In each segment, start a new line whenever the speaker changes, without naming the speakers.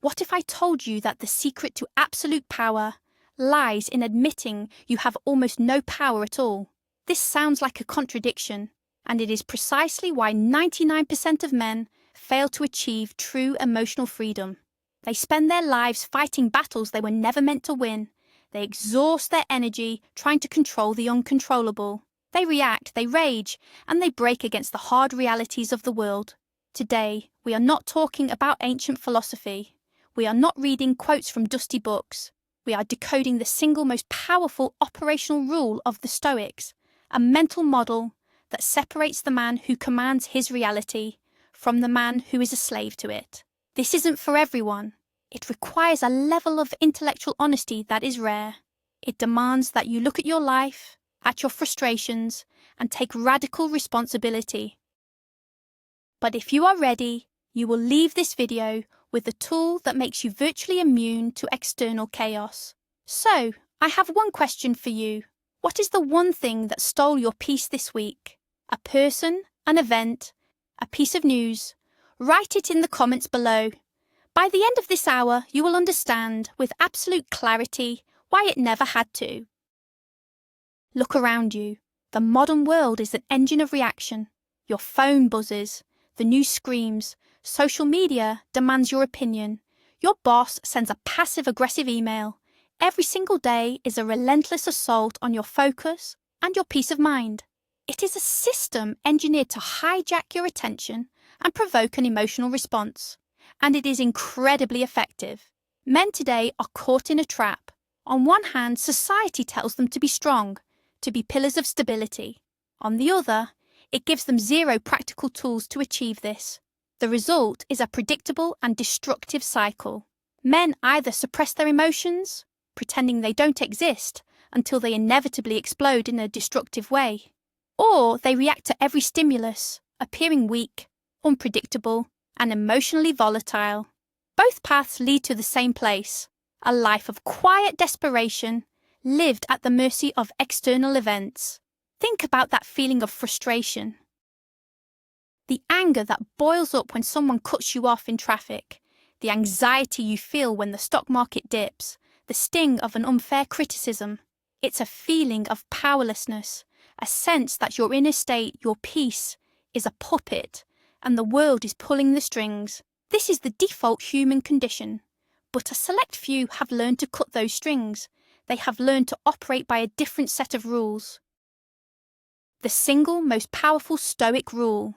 What if I told you that the secret to absolute power lies in admitting you have almost no power at all? This sounds like a contradiction, and it is precisely why 99% of men fail to achieve true emotional freedom. They spend their lives fighting battles they were never meant to win. They exhaust their energy trying to control the uncontrollable. They react, they rage, and they break against the hard realities of the world. Today, we are not talking about ancient philosophy. We are not reading quotes from dusty books. We are decoding the single most powerful operational rule of the Stoics, a mental model that separates the man who commands his reality from the man who is a slave to it. This isn't for everyone. It requires a level of intellectual honesty that is rare. It demands that you look at your life, at your frustrations, and take radical responsibility. But if you are ready, you will leave this video with a tool that makes you virtually immune to external chaos. So, I have one question for you. What is the one thing that stole your peace this week? A person, an event, a piece of news? Write it in the comments below. By the end of this hour, you will understand with absolute clarity why it never had to. Look around you. The modern world is an engine of reaction. Your phone buzzes, the news screams, social media demands your opinion, your boss sends a passive-aggressive email. Every single day is a relentless assault on your focus and your peace of mind. It is a system engineered to hijack your attention and provoke an emotional response. And it is incredibly effective. Men today are caught in a trap. On one hand, society tells them to be strong, to be pillars of stability. On the other, it gives them zero practical tools to achieve this. The result is a predictable and destructive cycle. Men either suppress their emotions, pretending they don't exist until they inevitably explode in a destructive way, or they react to every stimulus, appearing weak, unpredictable, and emotionally volatile. Both paths lead to the same place, a life of quiet desperation, lived at the mercy of external events. Think about that feeling of frustration. The anger that boils up when someone cuts you off in traffic, the anxiety you feel when the stock market dips, the sting of an unfair criticism. It's a feeling of powerlessness, a sense that your inner state, your peace, is a puppet, and the world is pulling the strings. This is the default human condition. But a select few have learned to cut those strings. They have learned to operate by a different set of rules. The single most powerful Stoic rule.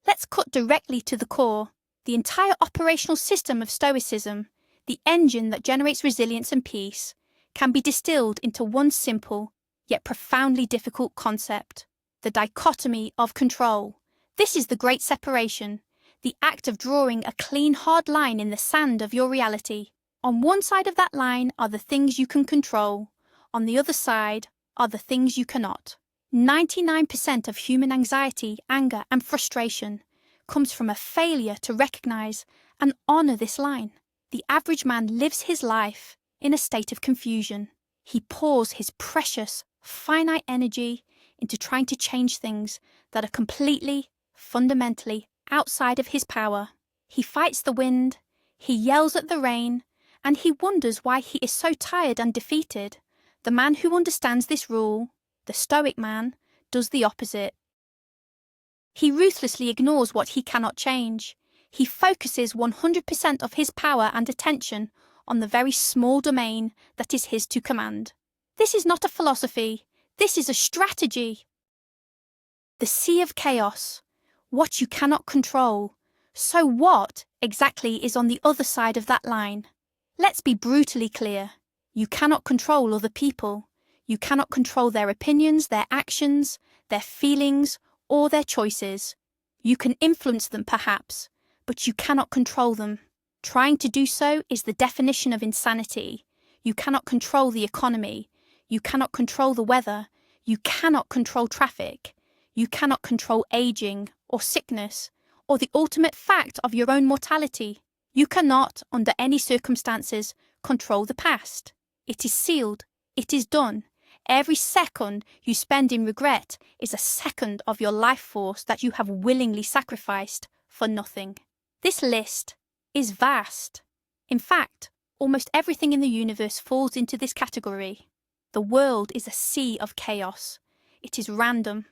Let's cut directly to the core. The entire operational system of Stoicism, the engine that generates resilience and peace, can be distilled into one simple, yet profoundly difficult concept: the dichotomy of control. This is the great separation, the act of drawing a clean, hard line in the sand of your reality. On one side of that line are the things you can control. On the other side are the things you cannot. 99% of human anxiety, anger, and frustration comes from a failure to recognize and honor this line. The average man lives his life in a state of confusion. He pours his precious, finite energy into trying to change things that are completely, fundamentally outside of his power. He fights the wind, he yells at the rain, and he wonders why he is so tired and defeated. The man who understands this rule, the Stoic man, does the opposite. He ruthlessly ignores what he cannot change. He focuses 100% of his power and attention on the very small domain that is his to command. This is not a philosophy. This is a strategy. The sea of chaos. What you cannot control. So what exactly is on the other side of that line? Let's be brutally clear. You cannot control other people. You cannot control their opinions, their actions, their feelings, or their choices. You can influence them perhaps, but you cannot control them. Trying to do so is the definition of insanity. You cannot control the economy. You cannot control the weather. You cannot control traffic. You cannot control aging or sickness or the ultimate fact of your own mortality. You cannot, under any circumstances, control the past. It is sealed. It is done. Every second you spend in regret is a second of your life force that you have willingly sacrificed for nothing. This list is vast. In fact, almost everything in the universe falls into this category. The world is a sea of chaos. It is random,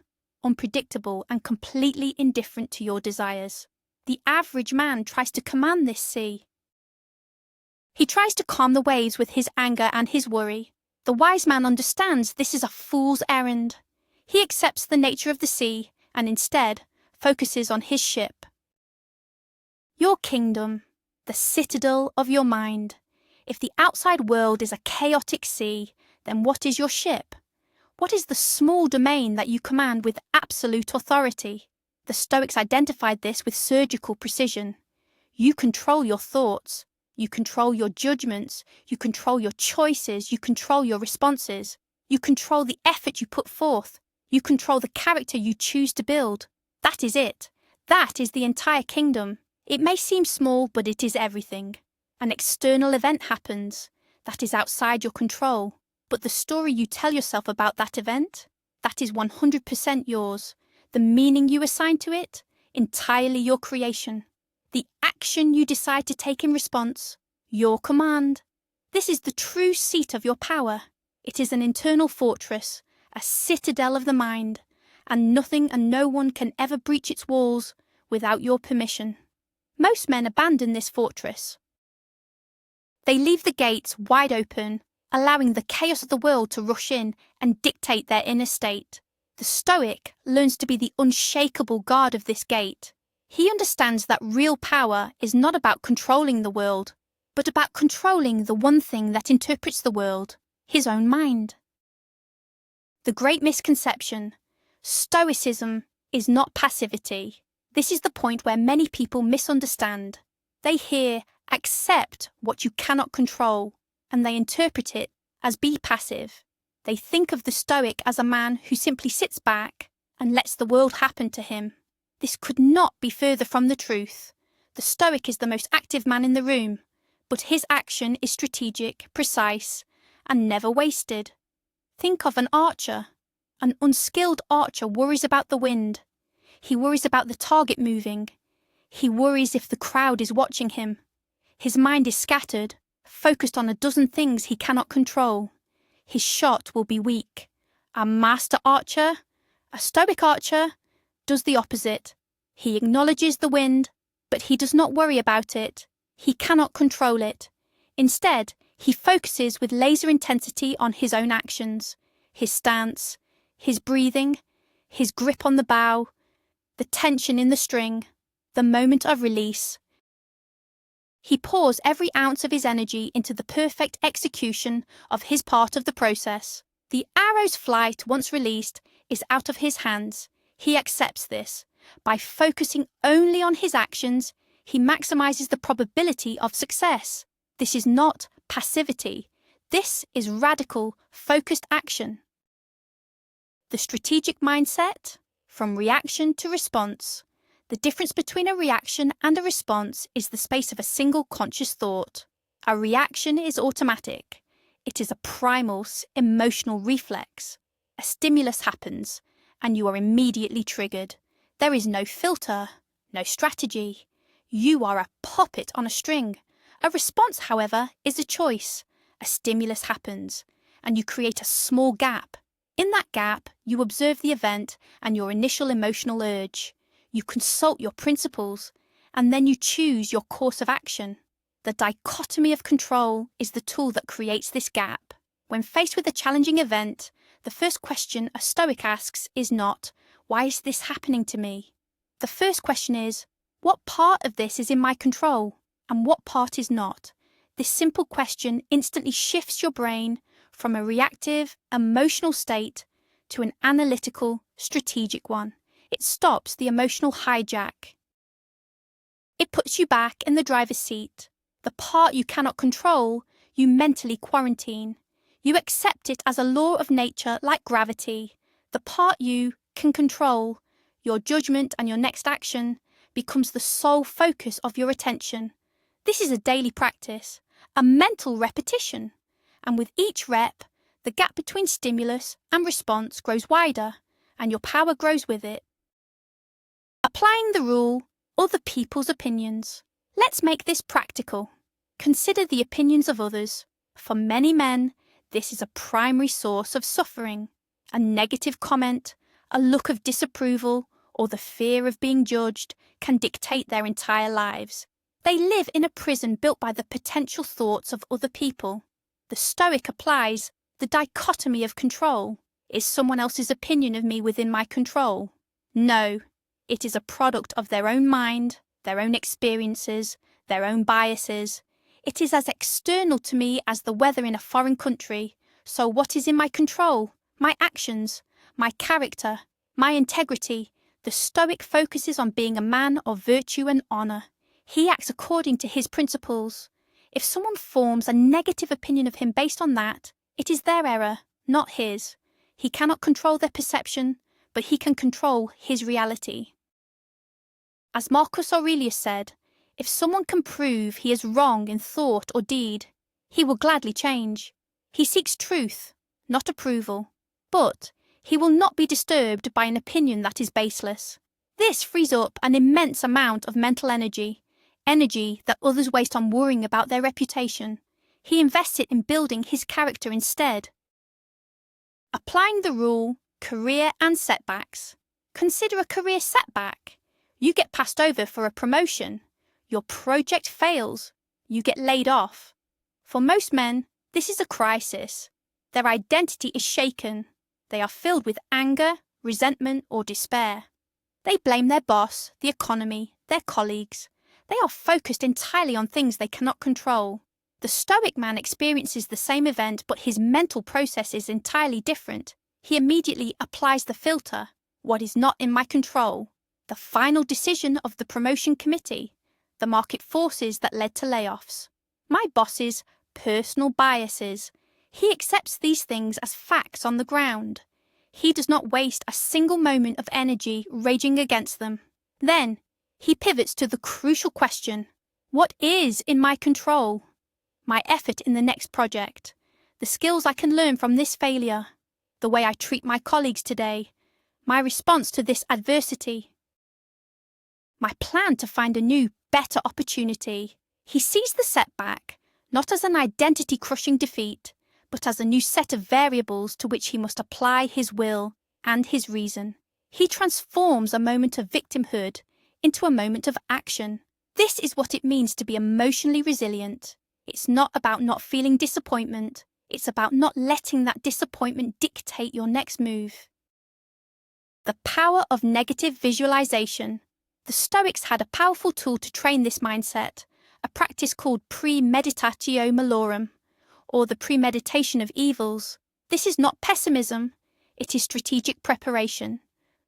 unpredictable, and completely indifferent to your desires. The average man tries to command this sea. He tries to calm the waves with his anger and his worry. The wise man understands this is a fool's errand. He accepts the nature of the sea and instead focuses on his ship. Your kingdom, the citadel of your mind. If the outside world is a chaotic sea, then what is your ship? What is the small domain that you command with absolute authority? The Stoics identified this with surgical precision. You control your thoughts. You control your judgments, you control your choices, you control your responses, you control the effort you put forth, you control the character you choose to build. That is it. That is the entire kingdom. It may seem small, but it is everything. An external event happens. That is outside your control. But the story you tell yourself about that event, that is 100% yours. The meaning you assign to it, entirely your creation. The action you decide to take in response, your command. This is the true seat of your power. It is an internal fortress, a citadel of the mind, and nothing and no one can ever breach its walls without your permission. Most men abandon this fortress. They leave the gates wide open, allowing the chaos of the world to rush in and dictate their inner state. The Stoic learns to be the unshakable guard of this gate. He understands that real power is not about controlling the world, but about controlling the one thing that interprets the world, his own mind. The great misconception: Stoicism is not passivity. This is the point where many people misunderstand. They hear, accept what you cannot control, and they interpret it as be passive. They think of the Stoic as a man who simply sits back and lets the world happen to him. This could not be further from the truth. The Stoic is the most active man in the room, but his action is strategic, precise, and never wasted. Think of an archer. An unskilled archer worries about the wind. He worries about the target moving. He worries if the crowd is watching him. His mind is scattered, focused on a dozen things he cannot control. His shot will be weak. A master archer, a Stoic archer, does the opposite. He acknowledges the wind, but he does not worry about it. He cannot control it. Instead, he focuses with laser intensity on his own actions, his stance, his breathing, his grip on the bow, the tension in the string, the moment of release. He pours every ounce of his energy into the perfect execution of his part of the process. The arrow's flight, once released, is out of his hands. He accepts this. By focusing only on his actions, he maximizes the probability of success. This is not passivity. This is radical, focused action. The strategic mindset, from reaction to response. The difference between a reaction and a response is the space of a single conscious thought. A reaction is automatic. It is a primal, emotional reflex. A stimulus happens, and you are immediately triggered. There is no filter, no strategy. You are a puppet on a string. A response, however, is a choice. A stimulus happens, and you create a small gap. In that gap, you observe the event and your initial emotional urge. You consult your principles, and then you choose your course of action. The dichotomy of control is the tool that creates this gap. When faced with a challenging event, the first question a Stoic asks is not, "Why is this happening to me?" The first question is, "What part of this is in my control, and what part is not?" This simple question instantly shifts your brain from a reactive, emotional state to an analytical, strategic one. It stops the emotional hijack. It puts you back in the driver's seat. The part you cannot control, you mentally quarantine. You accept it as a law of nature like gravity. The part you can control, your judgment and your next action, becomes the sole focus of your attention. This is a daily practice, a mental repetition. And with each rep, the gap between stimulus and response grows wider, and your power grows with it. Applying the rule, other people's opinions. Let's make this practical. Consider the opinions of others. For many men, this is a primary source of suffering. A negative comment, a look of disapproval, or the fear of being judged can dictate their entire lives. They live in a prison built by the potential thoughts of other people. The Stoic applies the dichotomy of control. Is someone else's opinion of me within my control? No, it is a product of their own mind, their own experiences, their own biases. It is as external to me as the weather in a foreign country. So what is in my control? My actions, my character, my integrity. The Stoic focuses on being a man of virtue and honour. He acts according to his principles. If someone forms a negative opinion of him based on that, it is their error, not his. He cannot control their perception, but he can control his reality. As Marcus Aurelius said, if someone can prove he is wrong in thought or deed, he will gladly change. He seeks truth, not approval, but he will not be disturbed by an opinion that is baseless. This frees up an immense amount of mental energy that others waste on worrying about their reputation. He invests it in building his character instead. Applying the rule, career and setbacks. Consider a career setback. You get passed over for a promotion. Your project fails. You get laid off. For most men, this is a crisis. Their identity is shaken. They are filled with anger, resentment, or despair. They blame their boss, the economy, their colleagues. They are focused entirely on things they cannot control. The Stoic man experiences the same event, but his mental process is entirely different. He immediately applies the filter. What is not in my control? The final decision of the promotion committee. The market forces that led to layoffs. My boss's personal biases. He accepts these things as facts on the ground. He does not waste a single moment of energy raging against them. Then, he pivots to the crucial question, what is in my control? My effort in the next project, the skills I can learn from this failure, the way I treat my colleagues today, my response to this adversity, my plan to find a new, better opportunity. He sees the setback not as an identity-crushing defeat, but as a new set of variables to which he must apply his will and his reason. He transforms a moment of victimhood into a moment of action. This is what it means to be emotionally resilient. It's not about not feeling disappointment. It's about not letting that disappointment dictate your next move. The power of negative visualization. The Stoics had a powerful tool to train this mindset, a practice called premeditatio malorum, or the premeditation of evils. This is not pessimism, it is strategic preparation.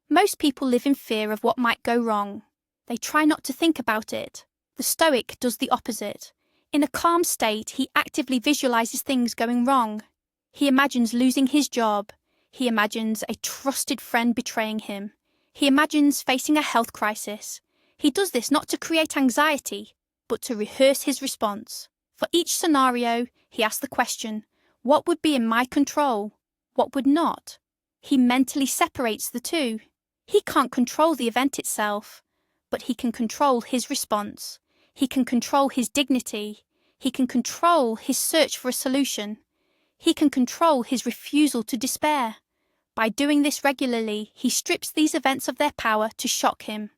Most people live in fear of what might go wrong. They try not to think about it. The Stoic does the opposite. In a calm state, he actively visualizes things going wrong. He imagines losing his job. He imagines a trusted friend betraying him. He imagines facing a health crisis. He does this not to create anxiety, but to rehearse his response. For each scenario, he asks the question, what would be in my control? What would not? He mentally separates the two. He can't control the event itself, but he can control his response. He can control his dignity. He can control his search for a solution. He can control his refusal to despair. By doing this regularly, he strips these events of their power to shock him.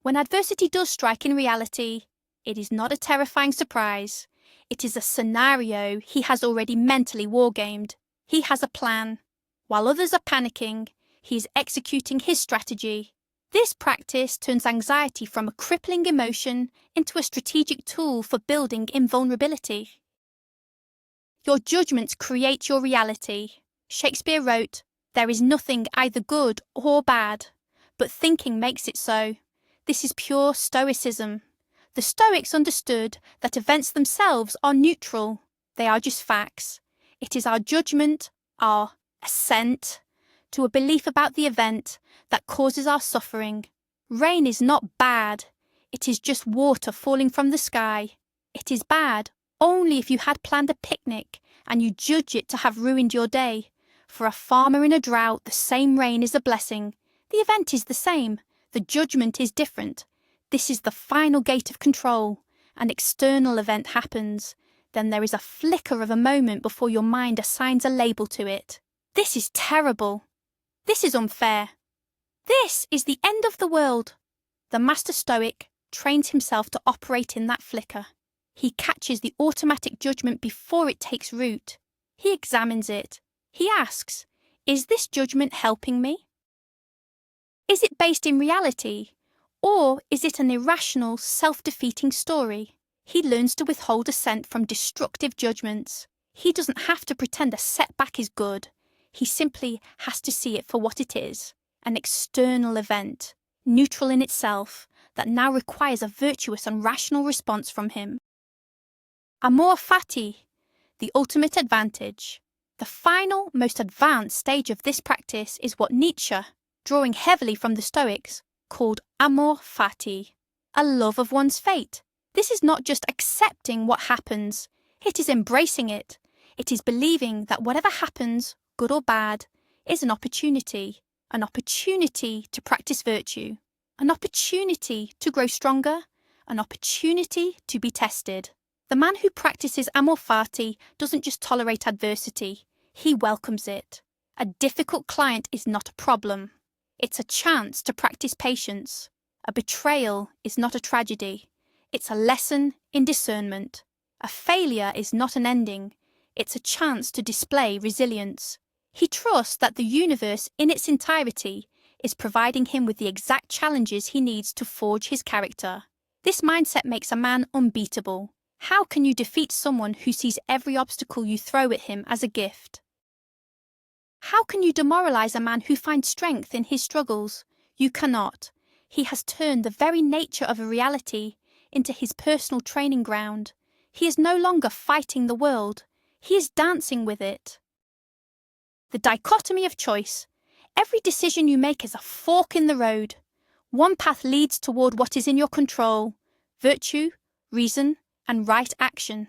When adversity does strike in reality, it is not a terrifying surprise. It is a scenario he has already mentally wargamed. He has a plan. While others are panicking, he is executing his strategy. This practice turns anxiety from a crippling emotion into a strategic tool for building invulnerability. Your judgments create your reality. Shakespeare wrote, "There is nothing either good or bad, but thinking makes it so." This is pure Stoicism. The Stoics understood that events themselves are neutral. They are just facts. It is our judgment, our assent to a belief about the event that causes our suffering. Rain is not bad. It is just water falling from the sky. It is bad only if you had planned a picnic and you judge it to have ruined your day. For a farmer in a drought, the same rain is a blessing. The event is the same. The judgment is different. This is the final gate of control, an external event happens, then there is a flicker of a moment before your mind assigns a label to it. This is terrible. This is unfair. This is the end of the world. The master Stoic trains himself to operate in that flicker. He catches the automatic judgment before it takes root. He examines it. He asks, is this judgment helping me? Is it based in reality? Or is it an irrational, self-defeating story? He learns to withhold assent from destructive judgments. He doesn't have to pretend a setback is good. He simply has to see it for what it is, an external event, neutral in itself, that now requires a virtuous and rational response from him. Amor fati, the ultimate advantage. The final, most advanced stage of this practice is what Nietzsche, drawing heavily from the Stoics, called amor fati, a love of one's fate. This is not just accepting what happens, it is embracing it. It is believing that whatever happens, good or bad, is an opportunity to practice virtue, an opportunity to grow stronger, an opportunity to be tested. The man who practices amor fati doesn't just tolerate adversity, he welcomes it. A difficult client is not a problem. It's a chance to practice patience. A betrayal is not a tragedy. It's a lesson in discernment. A failure is not an ending. It's a chance to display resilience. He trusts that the universe in its entirety is providing him with the exact challenges he needs to forge his character. This mindset makes a man unbeatable. How can you defeat someone who sees every obstacle you throw at him as a gift? How can you demoralize a man who finds strength in his struggles? You cannot. He has turned the very nature of a reality into his personal training ground. He is no longer fighting the world. He is dancing with it. The dichotomy of choice. Every decision you make is a fork in the road. One path leads toward what is in your control, virtue, reason, and right action.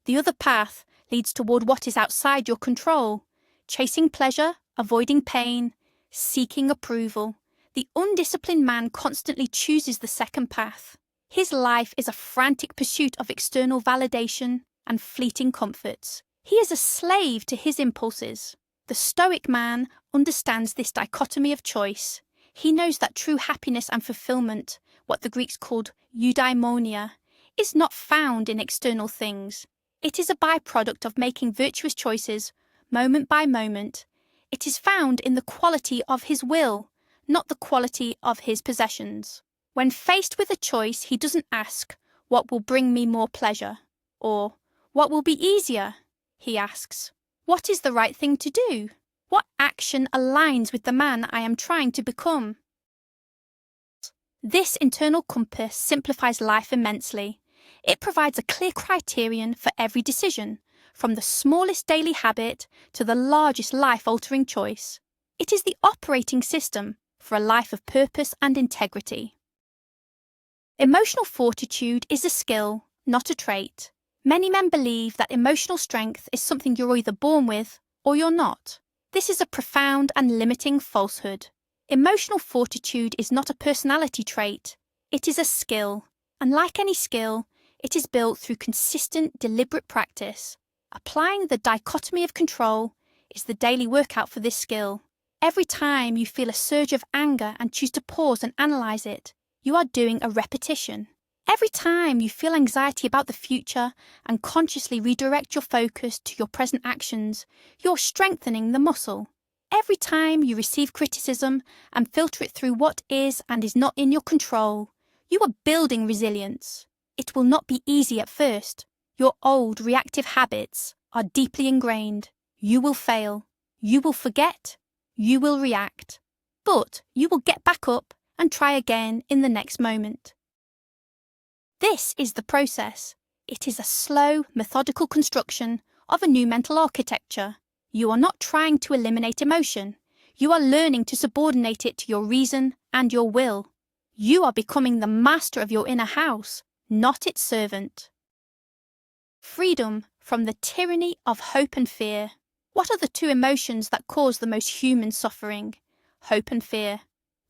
The other path leads toward what is outside your control, chasing pleasure, avoiding pain, seeking approval. The undisciplined man constantly chooses the second path. His life is a frantic pursuit of external validation and fleeting comforts. He is a slave to his impulses. The Stoic man understands this dichotomy of choice. He knows that true happiness and fulfillment, what the Greeks called eudaimonia, is not found in external things. It is a byproduct of making virtuous choices, moment by moment. It is found in the quality of his will, not the quality of his possessions. When faced with a choice, he doesn't ask, what will bring me more pleasure? Or, what will be easier? He asks, what is the right thing to do? What action aligns with the man I am trying to become? This internal compass simplifies life immensely. It provides a clear criterion for every decision, from the smallest daily habit to the largest life-altering choice. It is the operating system for a life of purpose and integrity. Emotional fortitude is a skill, not a trait. Many men believe that emotional strength is something you're either born with or you're not. This is a profound and limiting falsehood. Emotional fortitude is not a personality trait. It is a skill, and like any skill, it is built through consistent, deliberate practice. Applying the dichotomy of control is the daily workout for this skill. Every time you feel a surge of anger and choose to pause and analyze it, you are doing a repetition. Every time you feel anxiety about the future and consciously redirect your focus to your present actions, you're strengthening the muscle. Every time you receive criticism and filter it through what is and is not in your control, you are building resilience. It will not be easy at first. Your old reactive habits are deeply ingrained. You will fail. You will forget. You will react. But you will get back up and try again in the next moment. This is the process. It is a slow, methodical construction of a new mental architecture. You are not trying to eliminate emotion. You are learning to subordinate it to your reason and your will. You are becoming the master of your inner house, not its servant. Freedom from the tyranny of hope and fear. What are the two emotions that cause the most human suffering? Hope and fear.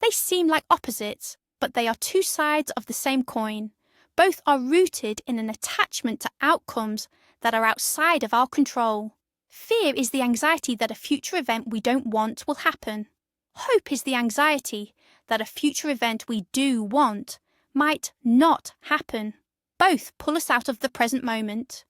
They seem like opposites, but they are two sides of the same coin. Both are rooted in an attachment to outcomes that are outside of our control. Fear is the anxiety that a future event we don't want will happen. Hope is the anxiety that a future event we do want might not happen. Both pull us out of the present moment.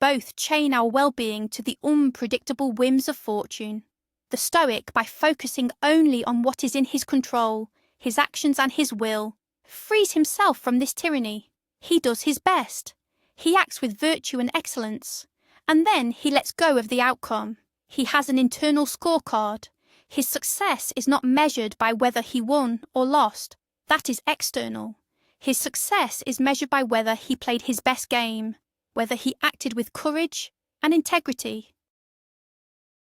Both chain our well-being to the unpredictable whims of fortune. The Stoic, by focusing only on what is in his control, his actions and his will, frees himself from this tyranny. He does his best. He acts with virtue and excellence. And then he lets go of the outcome. He has an internal scorecard. His success is not measured by whether he won or lost. That is external. His success is measured by whether he played his best game, whether he acted with courage and integrity.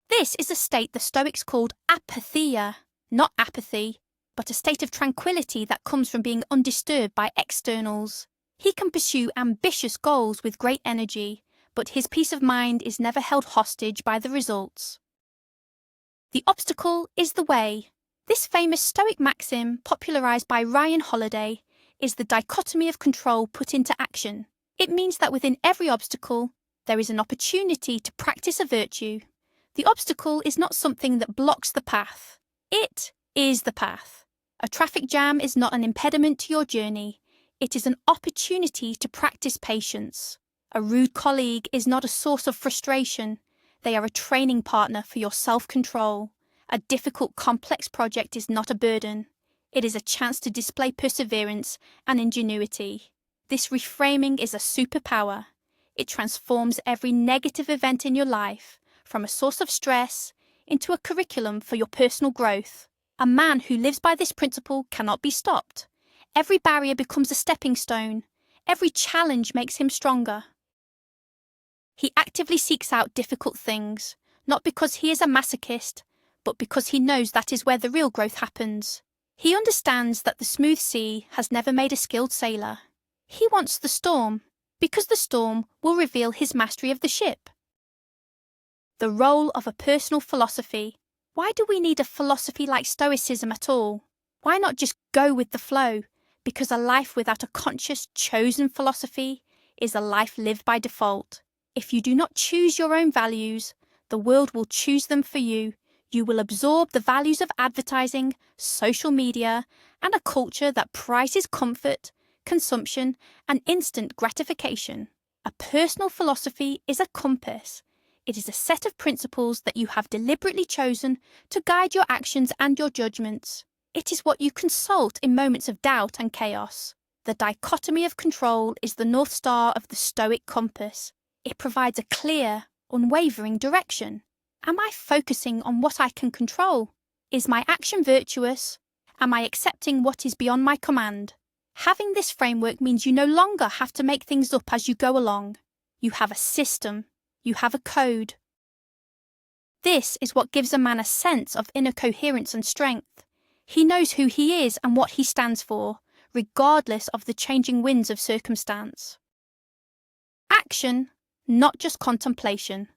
This is a state the Stoics called apatheia, not apathy, but a state of tranquility that comes from being undisturbed by externals. He can pursue ambitious goals with great energy, but his peace of mind is never held hostage by the results. The obstacle is the way. This famous Stoic maxim, popularized by Ryan Holiday, is the dichotomy of control put into action. It means that within every obstacle, there is an opportunity to practice a virtue. The obstacle is not something that blocks the path. It is the path. A traffic jam is not an impediment to your journey. It is an opportunity to practice patience. A rude colleague is not a source of frustration. They are a training partner for your self-control. A difficult, complex project is not a burden. It is a chance to display perseverance and ingenuity. This reframing is a superpower. It transforms every negative event in your life from a source of stress into a curriculum for your personal growth. A man who lives by this principle cannot be stopped. Every barrier becomes a stepping stone. Every challenge makes him stronger. He actively seeks out difficult things, not because he is a masochist, but because he knows that is where the real growth happens. He understands that the smooth sea has never made a skilled sailor. He wants the storm, because the storm will reveal his mastery of the ship. The role of a personal philosophy. Why do we need a philosophy like Stoicism at all? Why not just go with the flow? Because a life without a conscious, chosen philosophy is a life lived by default. If you do not choose your own values, the world will choose them for you. You will absorb the values of advertising, social media, and a culture that prizes comfort, consumption, and instant gratification. A personal philosophy is a compass. It is a set of principles that you have deliberately chosen to guide your actions and your judgments. It is what you consult in moments of doubt and chaos. The dichotomy of control is the North Star of the Stoic compass. It provides a clear, unwavering direction. Am I focusing on what I can control? Is my action virtuous? Am I accepting what is beyond my command? Having this framework means you no longer have to make things up as you go along. You have a system. You have a code. This is what gives a man a sense of inner coherence and strength. He knows who he is and what he stands for, regardless of the changing winds of circumstance. Action, not just contemplation.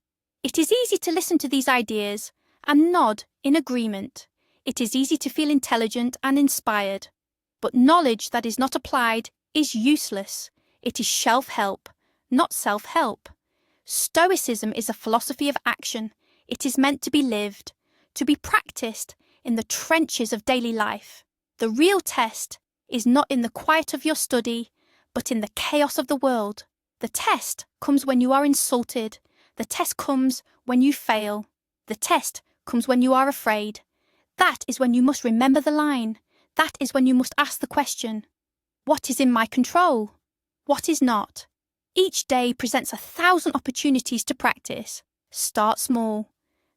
It is easy to listen to these ideas and nod in agreement. It is easy to feel intelligent and inspired. But knowledge that is not applied is useless. It is shelf-help, not self-help. Stoicism is a philosophy of action. It is meant to be lived, to be practiced in the trenches of daily life. The real test is not in the quiet of your study, but in the chaos of the world. The test comes when you are insulted. The test comes when you fail. The test comes when you are afraid. That is when you must remember the line. That is when you must ask the question, what is in my control? What is not? Each day presents 1,000 opportunities to practice. Start small.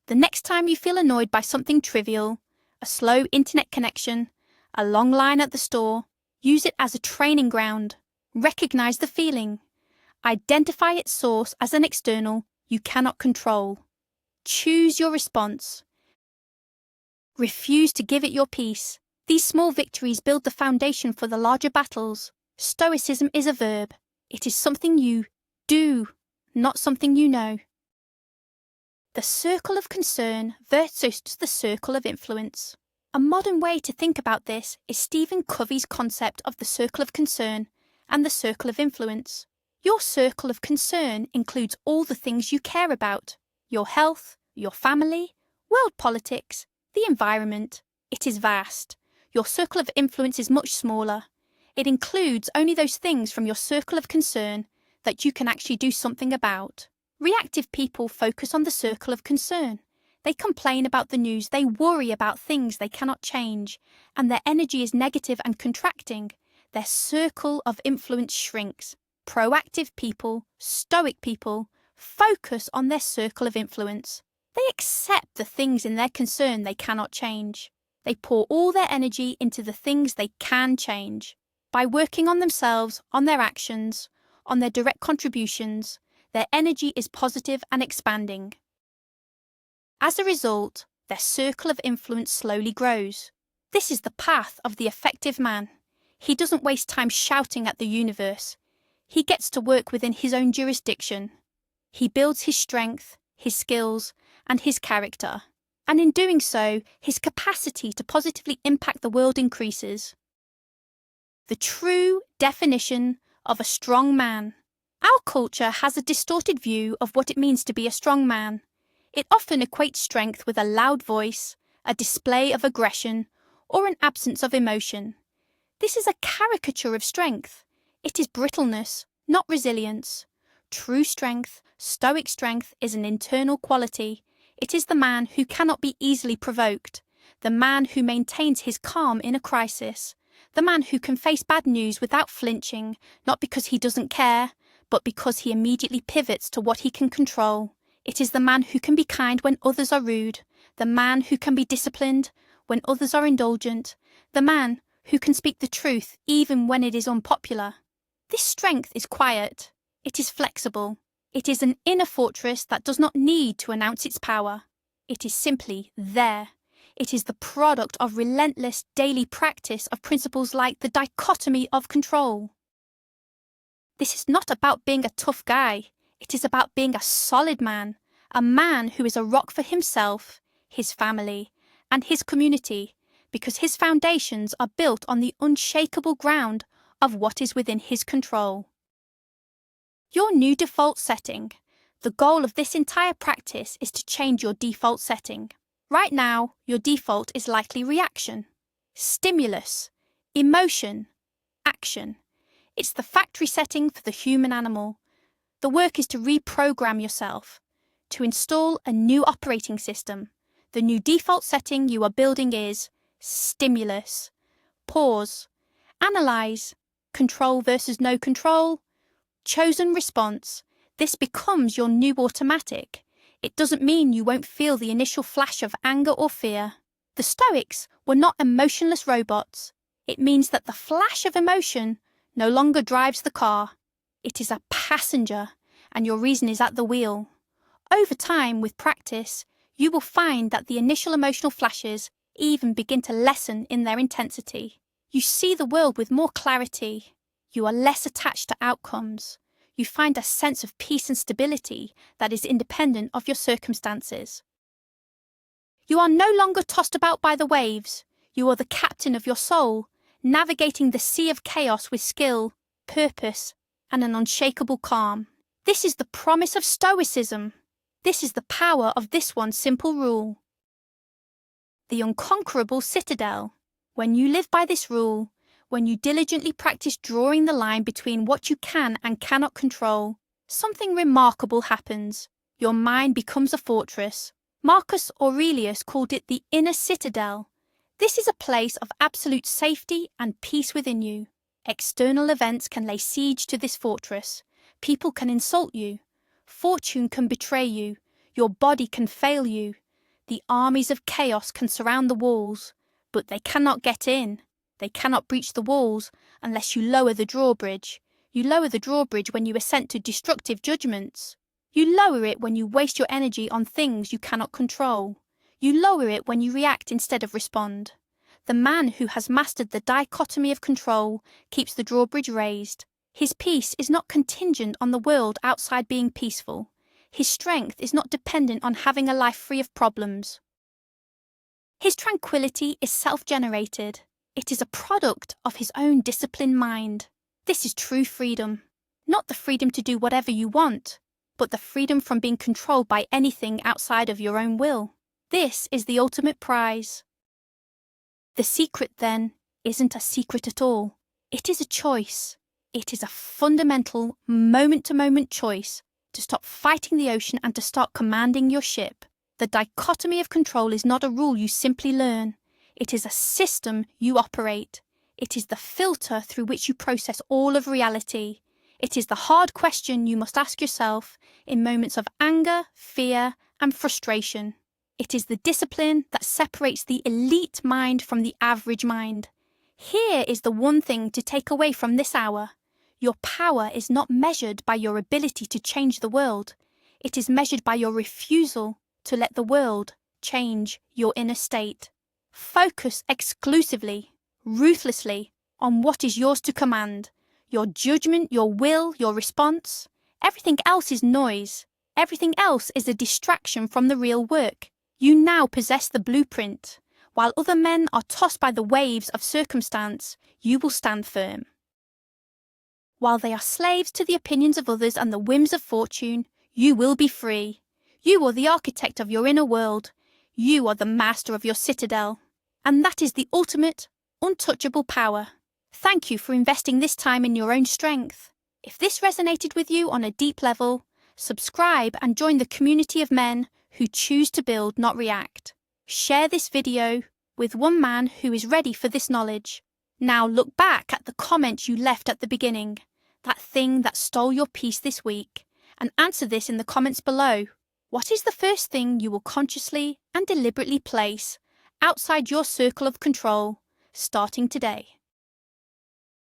The next time you feel annoyed by something trivial, a slow internet connection, a long line at the store, use it as a training ground. Recognize the feeling. Identify its source as an external you cannot control. Choose your response. Refuse to give it your peace. These small victories build the foundation for the larger battles. Stoicism is a verb. It is something you do, not something you know. The circle of concern versus the circle of influence. A modern way to think about this is Stephen Covey's concept of the circle of concern and the circle of influence. Your circle of concern includes all the things you care about: your health, your family, world politics, the environment. It is vast. Your circle of influence is much smaller. It includes only those things from your circle of concern that you can actually do something about. Reactive people focus on the circle of concern. They complain about the news, they worry about things they cannot change, and their energy is negative and contracting. Their circle of influence shrinks. Proactive people, stoic people, focus on their circle of influence. They accept the things in their concern they cannot change. They pour all their energy into the things they can change. By working on themselves, on their actions, on their direct contributions, their energy is positive and expanding. As a result, their circle of influence slowly grows. This is the path of the effective man. He doesn't waste time shouting at the universe. He gets to work within his own jurisdiction. He builds his strength, his skills, and his character. And in doing so, his capacity to positively impact the world increases. The true definition of a strong man. Our culture has a distorted view of what it means to be a strong man. It often equates strength with a loud voice, a display of aggression, or an absence of emotion. This is a caricature of strength. It is brittleness, not resilience. True strength, stoic strength, is an internal quality. It is the man who cannot be easily provoked, the man who maintains his calm in a crisis, the man who can face bad news without flinching, not because he doesn't care, but because he immediately pivots to what he can control. It is the man who can be kind when others are rude, the man who can be disciplined when others are indulgent, the man who can speak the truth even when it is unpopular. This strength is quiet. It is flexible. It is an inner fortress that does not need to announce its power. It is simply there. It is the product of relentless daily practice of principles like the dichotomy of control. This is not about being a tough guy. It is about being a solid man, a man who is a rock for himself, his family, and his community, because his foundations are built on the unshakable ground of what is within his control. Your new default setting. The goal of this entire practice is to change your default setting. Right now, your default is likely reaction, stimulus, emotion, action. It's the factory setting for the human animal. The work is to reprogram yourself, to install a new operating system. The new default setting you are building is stimulus, pause, analyze, control versus no control, chosen response. This becomes your new automatic. It doesn't mean you won't feel the initial flash of anger or fear. The Stoics were not emotionless robots. It means that the flash of emotion no longer drives the car. It is a passenger, and your reason is at the wheel. Over time, with practice, you will find that the initial emotional flashes even begin to lessen in their intensity. You see the world with more clarity. You are less attached to outcomes. You find a sense of peace and stability that is independent of your circumstances. You are no longer tossed about by the waves. You are the captain of your soul, navigating the sea of chaos with skill, purpose, and an unshakable calm. This is the promise of Stoicism. This is the power of this one simple rule. The unconquerable citadel. When you live by this rule, when you diligently practice drawing the line between what you can and cannot control, something remarkable happens. Your mind becomes a fortress. Marcus Aurelius called it the inner citadel. This is a place of absolute safety and peace within you. External events can lay siege to this fortress. People can insult you. Fortune can betray you. Your body can fail you. The armies of chaos can surround the walls, but they cannot get in. They cannot breach the walls unless you lower the drawbridge. You lower the drawbridge when you assent to destructive judgments. You lower it when you waste your energy on things you cannot control. You lower it when you react instead of respond. The man who has mastered the dichotomy of control keeps the drawbridge raised. His peace is not contingent on the world outside being peaceful. His strength is not dependent on having a life free of problems. His tranquility is self-generated. It is a product of his own disciplined mind. This is true freedom. Not the freedom to do whatever you want, but the freedom from being controlled by anything outside of your own will. This is the ultimate prize. The secret, then, isn't a secret at all. It is a choice. It is a fundamental, moment-to-moment choice to stop fighting the ocean and to start commanding your ship. The dichotomy of control is not a rule you simply learn. It is a system you operate. It is the filter through which you process all of reality. It is the hard question you must ask yourself in moments of anger, fear, and frustration. It is the discipline that separates the elite mind from the average mind. Here is the one thing to take away from this hour. Your power is not measured by your ability to change the world. It is measured by your refusal to let the world change your inner state. Focus exclusively, ruthlessly, on what is yours to command. Your judgment, your will, your response. Everything else is noise. Everything else is a distraction from the real work. You now possess the blueprint. While other men are tossed by the waves of circumstance, you will stand firm. While they are slaves to the opinions of others and the whims of fortune, you will be free. You are the architect of your inner world. You are the master of your citadel. And that is the ultimate, untouchable power. Thank you for investing this time in your own strength. If this resonated with you on a deep level, subscribe and join the community of men who choose to build, not react. Share this video with one man who is ready for this knowledge. Now look back at the comment you left at the beginning, that thing that stole your peace this week, and answer this in the comments below. What is the first thing you will consciously and deliberately place outside your circle of control, starting today?